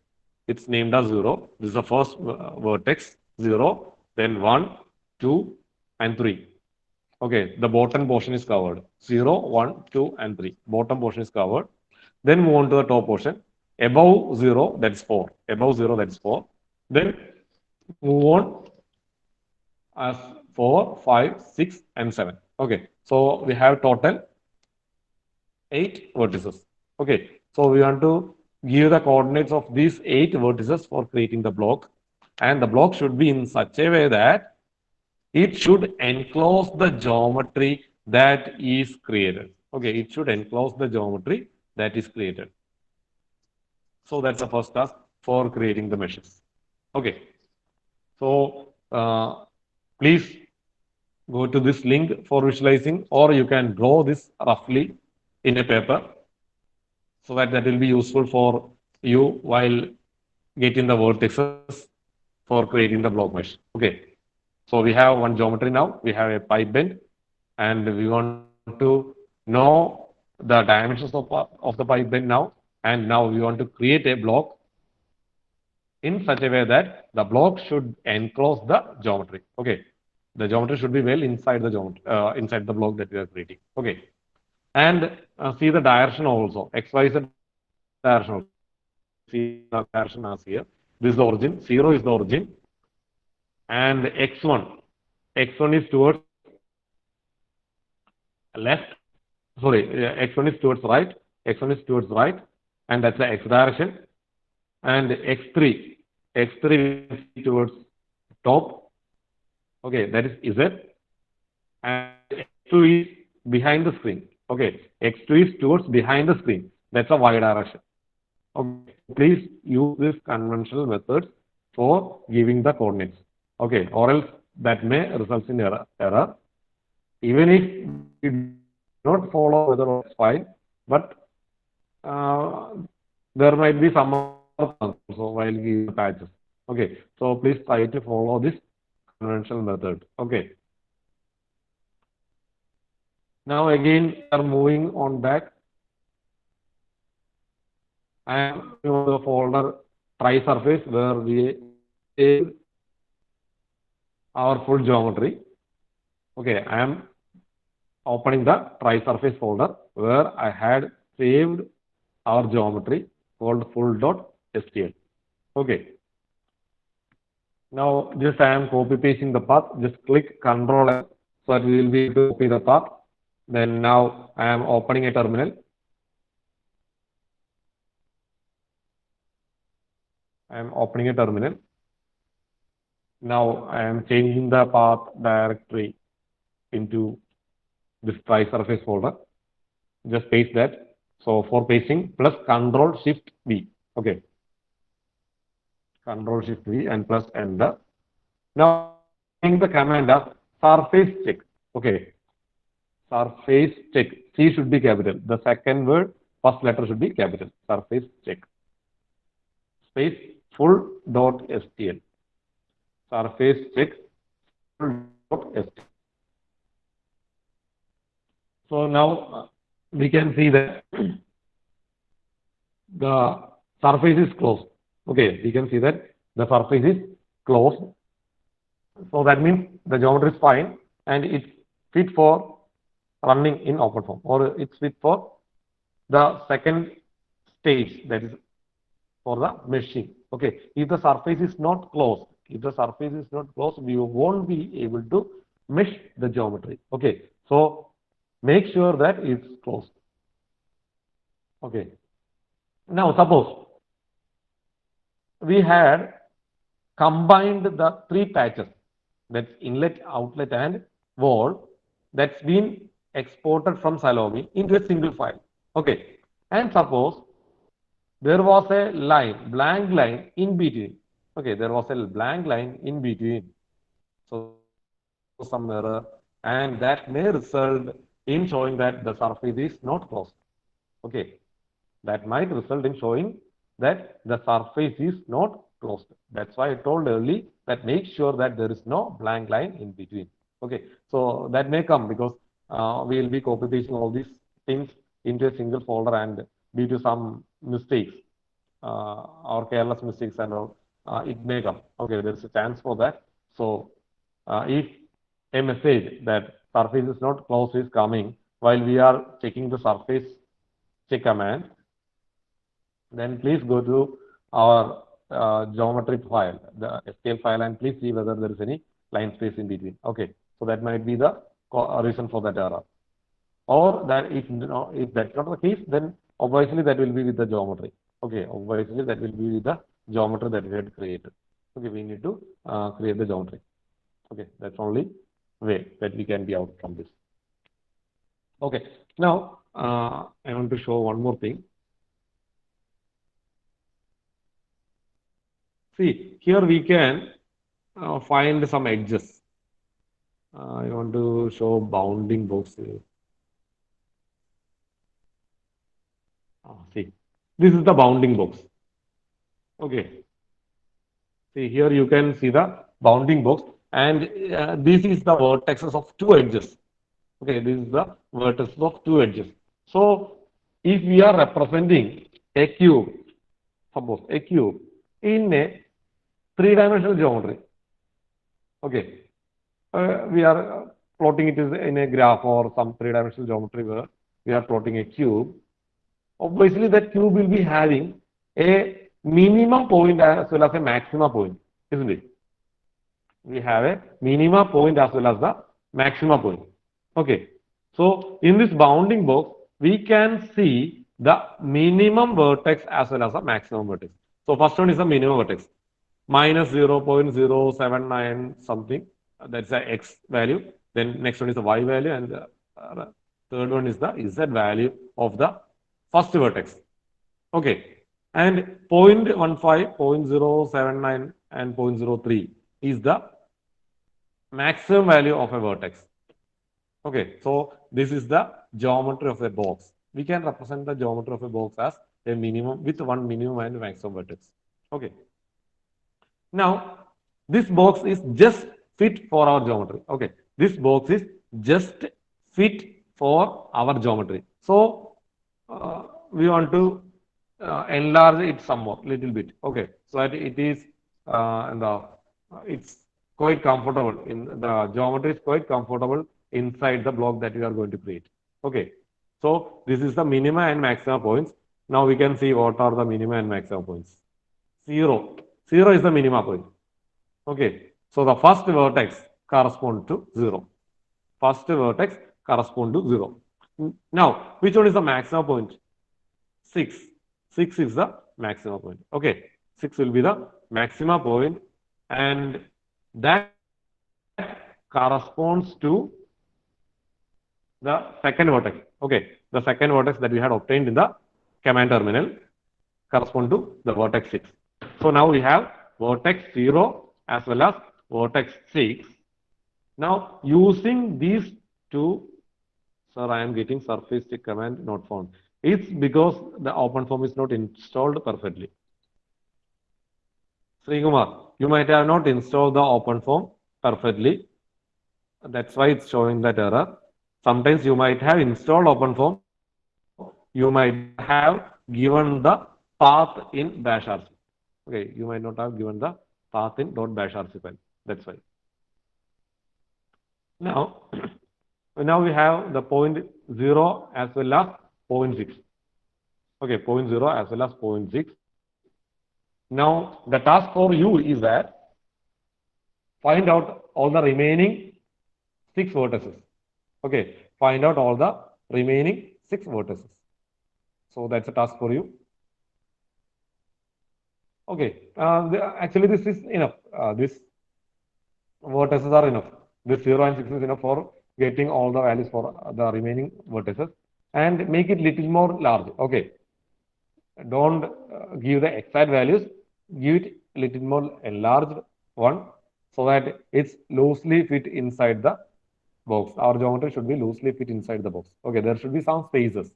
it's named as 0. This is the first vertex, 0, then 1, 2, and 3. Okay, the bottom portion is covered. 0, 1, 2, and 3. Bottom portion is covered. Then move on to the top portion. Above 0, that's 4. Above 0, that's 4. Then move on as 4, 5, 6, and 7. Okay, so we have total 8 vertices. Okay, so we want to give the coordinates of these 8 vertices for creating the block, and the block should be in such a way that it should enclose the geometry that is created. Okay, it should enclose the geometry that is created. So that's the first task for creating the meshes. Okay, so please go to this link for visualizing, or you can draw this roughly in a paper so that that will be useful for you while getting the vertices for creating the block mesh. Okay, so we have one geometry now, we have a pipe bend, and we want to know the dimensions of the pipe bend now, and now we want to create a block in such a way that the block should enclose the geometry. Okay, the geometry should be well inside the geometry, inside the block that we are creating. Okay, and see the direction also, XYZ direction also. See the direction as here. This is the origin, 0 is the origin, and x1 is towards left. Sorry, x1 is towards right. X1 is towards right, and that's the x direction. And x3 is towards top. Okay, that is z, and x2 is behind the screen. Okay, x2 is towards behind the screen. That's a y direction. Okay, please use this conventional methods for giving the coordinates. Okay, or else that may result in error. Even if you do not follow whether it's fine, but there might be some other also while giving patches. Okay, so please try to follow this conventional method. Okay. Now again, we are moving on back. I am in the folder try surface where we save our full geometry. Okay, I am opening the try surface folder where I had saved our geometry called full.stl. Okay. Now just I am copy pasting the path. Just click Ctrl F so that we will be able to copy the path. Then now I am opening a terminal. I am opening a terminal. Now I am changing the path directory into this try surface folder. Just paste that. So for pasting, plus Ctrl Shift V. Okay. Ctrl Shift V and plus enter. Now the command of surface check. Okay. Surface check. C should be capital. The second word, first letter should be capital. Surface check. Space full.stl. Surface check full.stl. So now we can see that the surface is closed. Okay, we can see that the surface is closed. So that means the geometry is fine and it's fit for running in OpenFOAM, or it's fit for the second stage, that is for the meshing. Okay, if the surface is not closed, we won't be able to mesh the geometry. Okay, so make sure that it's closed. Okay, now suppose we had combined the 3 patches, that's inlet, outlet, and wall, that's been exported from Salome into a single file. Okay, and suppose there was a line, blank line in between. Okay, there was a blank line in between. So some error, and that may result in showing that the surface is not closed. Okay, that might result in showing that the surface is not closed. That's why I told earlier that make sure that there is no blank line in between. Okay, so that may come because we will be copy pasting all these things into a single folder, and due to some mistakes or careless mistakes and all, it may come. Okay, there is a chance for that. So if a message that surface is not closed is coming while we are checking the surface check command, then please go to our geometry file, the STL file, and please see whether there is any line space in between. Okay, So that might be the reason for that error. Or that if that's not the case, then obviously that will be with the geometry. Okay, obviously that will be with the geometry that we had created. Okay, we need to create the geometry. Okay, that's only way that we can be out from this. Okay, now I want to show one more thing. See, here we can find some edges. I want to show bounding box here. See, this is the bounding box. Okay. See, here you can see the bounding box, and this is the vertexes of two edges. Okay, this is the vertices of two edges. So, if we are representing a cube, suppose a cube in a three-dimensional geometry, okay, we are plotting it in a graph or some three-dimensional geometry where we are plotting a cube. Obviously, that cube will be having a minimum point as well as a maximum point, isn't it? We have a minimum point as well as the maximum point. Okay. So, in this bounding box, we can see the minimum vertex as well as the maximum vertex. So, first one is the minimum vertex, minus 0.079 something. That's the x value. Then next one is the y value, and the third one is the z value of the first vertex. Okay. And 0.15, 0.079, and 0.03 is the maximum value of a vertex. Okay, so this is the geometry of a box. We can represent the geometry of a box as a minimum with one minimum and maximum vertex. Okay. Now, this box is just fit for our geometry. Okay, this box is just fit for our geometry. So, we want to enlarge it some more, little bit. Okay, so that it is it's quite comfortable in the geometry is quite comfortable inside the block that we are going to create. Okay, so this is the minima and maximum points. Now we can see what are the minima and maximum points. 0 is the minima point. Okay, so the first vertex corresponds to 0. First vertex corresponds to 0. Now, which one is the maximum point? 6. 6 is the maximum point. Okay, 6 will be the maximum point, and that corresponds to the second vertex. Okay, the second vertex that we had obtained in the command terminal correspond to the vertex 6. So now we have vertex 0 as well as vertex 6. Now using these two, sir, I am getting surface tick command not found. It's because the OpenFOAM is not installed perfectly. Srikumar, you might have not installed the OpenFOAM perfectly. That's why it's showing that error. Sometimes you might have installed OpenFOAM. You might have given the path in bashrc. Okay, you might not have given the path in .bashrc file. That's why. Now, we have the 0.0 as well as 0.6. Okay, 0.0 as well as 0.6. Now, the task for you is that find out all the remaining 6 vertices. Okay, find out all the remaining 6 vertices. So that's a task for you. Okay, actually this is enough. This vertices are enough. This 0 and 6 is enough for getting all the values for the remaining vertices, and make it little more large. Okay, don't give the exact values. Give it little more enlarged one so that it's loosely fit inside the box. Our geometry should be loosely fit inside the box. Okay, there should be some spaces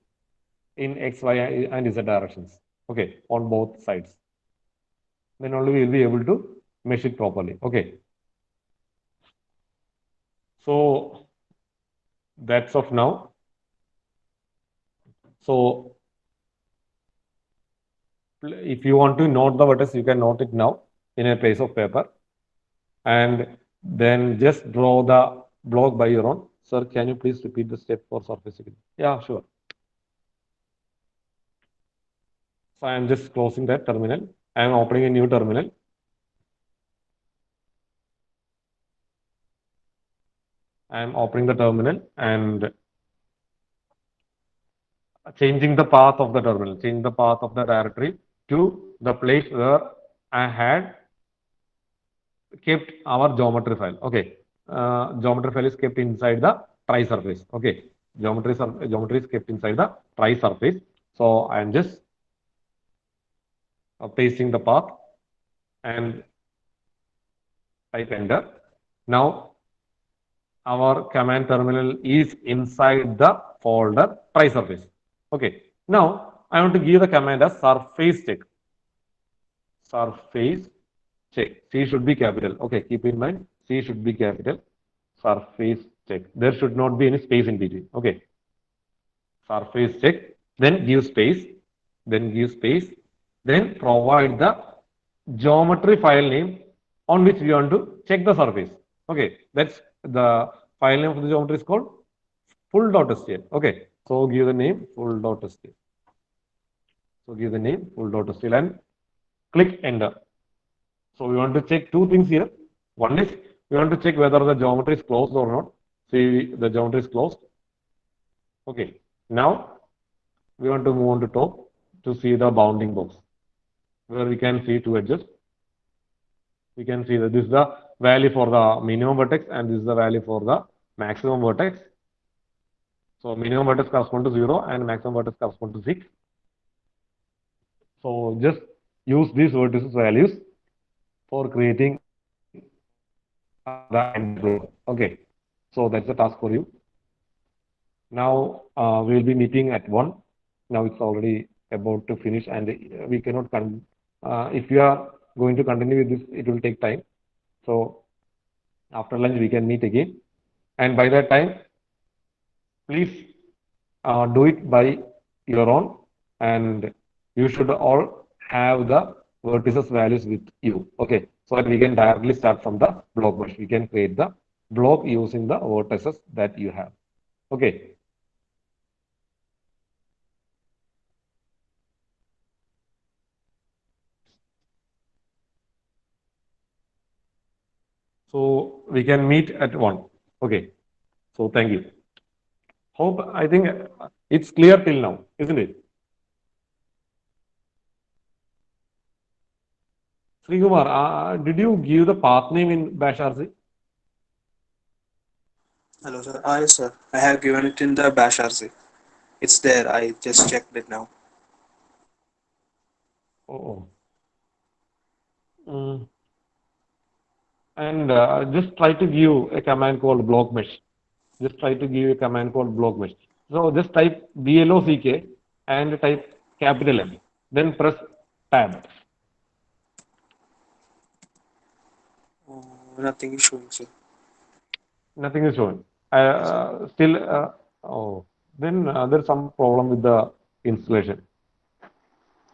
in X, Y, and Z directions. Okay, on both sides. Then only we will be able to mesh it properly. Okay. So that's of now. So if you want to note the vertex, you can note it now in a piece of paper, and then just draw the block by your own. Sir, can you please repeat the step for surface again? Yeah, sure. So I am just closing that terminal. I am opening a new terminal. I'm opening the terminal and changing the path of the terminal, changing the path of the directory to the place where I had kept our geometry file. Okay, geometry file is kept inside the try surface. Okay, geometry is kept inside the try surface. So I'm just pasting the path and type enter. Now our command terminal is inside the folder try surface. Okay, now I want to give the command as surface check. Surface check. C should be capital. Okay, keep in mind C should be capital. Surface check. There should not be any space in between. Okay, surface check. Then give space. Then give space. Then provide the geometry file name on which we want to check the surface. Okay, that's the file name of the geometry is called full.stl. Okay, so give the name full.stl. So give the name full.stl and click enter. So we want to check two things here. One is we want to check whether the geometry is closed or not. See, the geometry is closed. Okay, now we want to move on to top to see the bounding box where we can see two edges. We can see that this is the value for the minimum vertex and this is the value for the maximum vertex. So minimum vertex correspond to 0 and maximum vertex correspond to 6. So just use these vertices values for creating the end block. Okay, so that's the task for you. Now we will be meeting at 1. Now it's already about to finish and we cannot if you are going to continue with this, it will take time. So after lunch we can meet again, and by that time please do it by your own, and you should all have the vertices values with you. Okay, so that we can directly start from the block mesh. We can create the block using the vertices that you have. Okay. So we can meet at 1. Okay. So thank you. I think it's clear till now, isn't it? Srikumar, did you give the path name in Bash RC? Hello, sir. Yes, sir. I have given it in the Bash RC. It's there. I just checked it now. Oh. And just try to give a command called block mesh. Just try to give a command called block mesh. So just type BLOCK and type capital M. Then press tab. Nothing is showing, sir. Nothing is showing. Then there's some problem with the installation.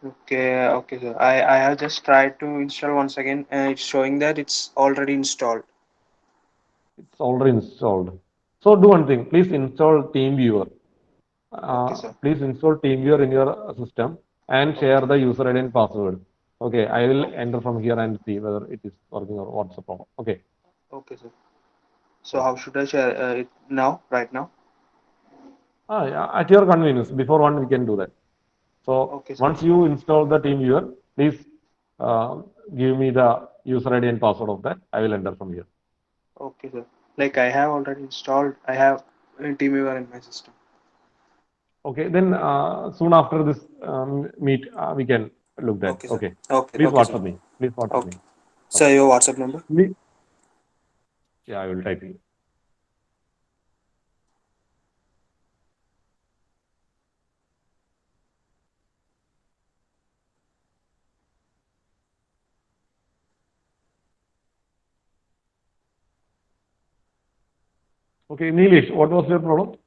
Okay, sir. I have just tried to install once again, and it's showing that it's already installed. It's already installed. So do one thing. Please install TeamViewer. Okay, sir. Please install TeamViewer in your system and share the user ID and password. Okay, I will enter from here and see whether it is working or what's the problem. Okay. Okay, sir. So how should I share it now, right now? Yeah, at your convenience. Before 1, we can do that. So Okay, sir. once you install the TeamViewer, please give me the user ID and password of that. I will enter from here. Okay, sir. Like I have already installed, I have TeamViewer in my system. Okay, then soon after this meet, we can look that. Okay, sir. Okay. Okay, Please okay, WhatsApp sir. me. Please WhatsApp me. Okay. Sir, your WhatsApp number? Yeah, I will type it. Okay, Neelish, what was your problem?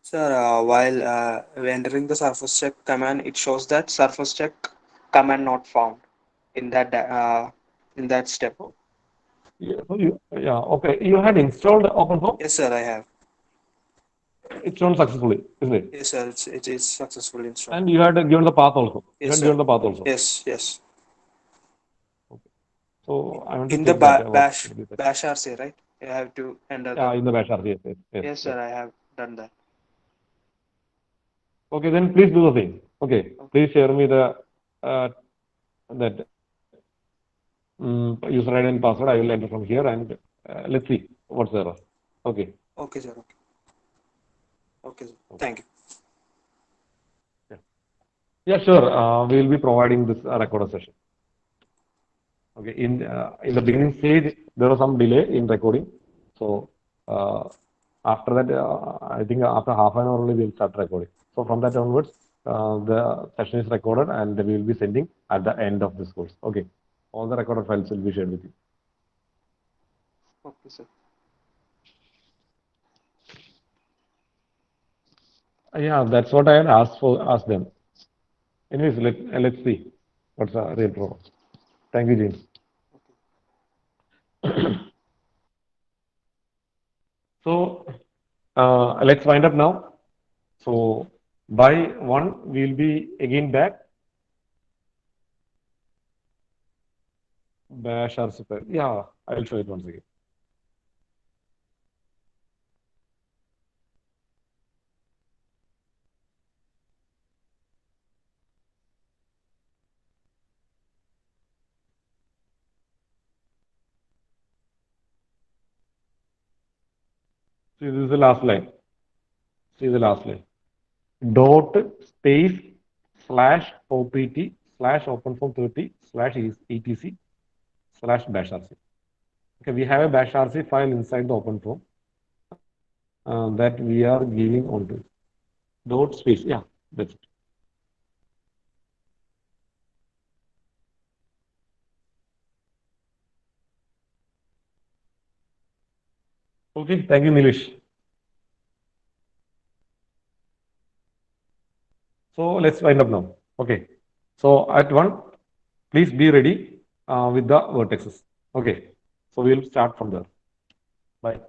Sir, while entering the surface check command, it shows that surface check command not found in that step. Yeah, okay. You had installed OpenFOAM? Yes, sir, I have. It's shown successfully, isn't it? Yes, sir, it is successfully installed. And you had given the path also. You Yes, had sir. given the path also. Yes. Okay. So I want to In the check that. Bash RC, right? I have to enter in the bash RC. Yes, yes, yes, Yes, sir, I have done that. Okay, then please do the same. Okay, please share me the that user ID and password. I will enter from here and let's see what's the error. Okay. Okay, sir. Okay. Okay, sir. Thank you. Yeah, sure. We will be providing this recorded session. Okay. In the beginning stage, there was some delay in recording. So after that, I think after half an hour only we'll start recording. So from that onwards, the session is recorded and we will be sending at the end of this course. Okay. All the recorded files will be shared with you. Okay, sir. Yeah, that's what I had asked them. Anyways, let's see what's the real problem. Thank you, James. So let's wind up now. So by 1, we'll be again back. Bash or super. Yeah, I will show it once again. See, this is the last line. See the last line. Dot space slash opt slash openform30 slash etc slash bash rc. Okay, we have a bash rc file inside the openform that we are giving onto. Dot space. Yeah, that's it. Okay, thank you, Nilesh. So let's wind up now. Okay. So at 1, please be ready with the vertexes. Okay. So we'll start from there. Bye.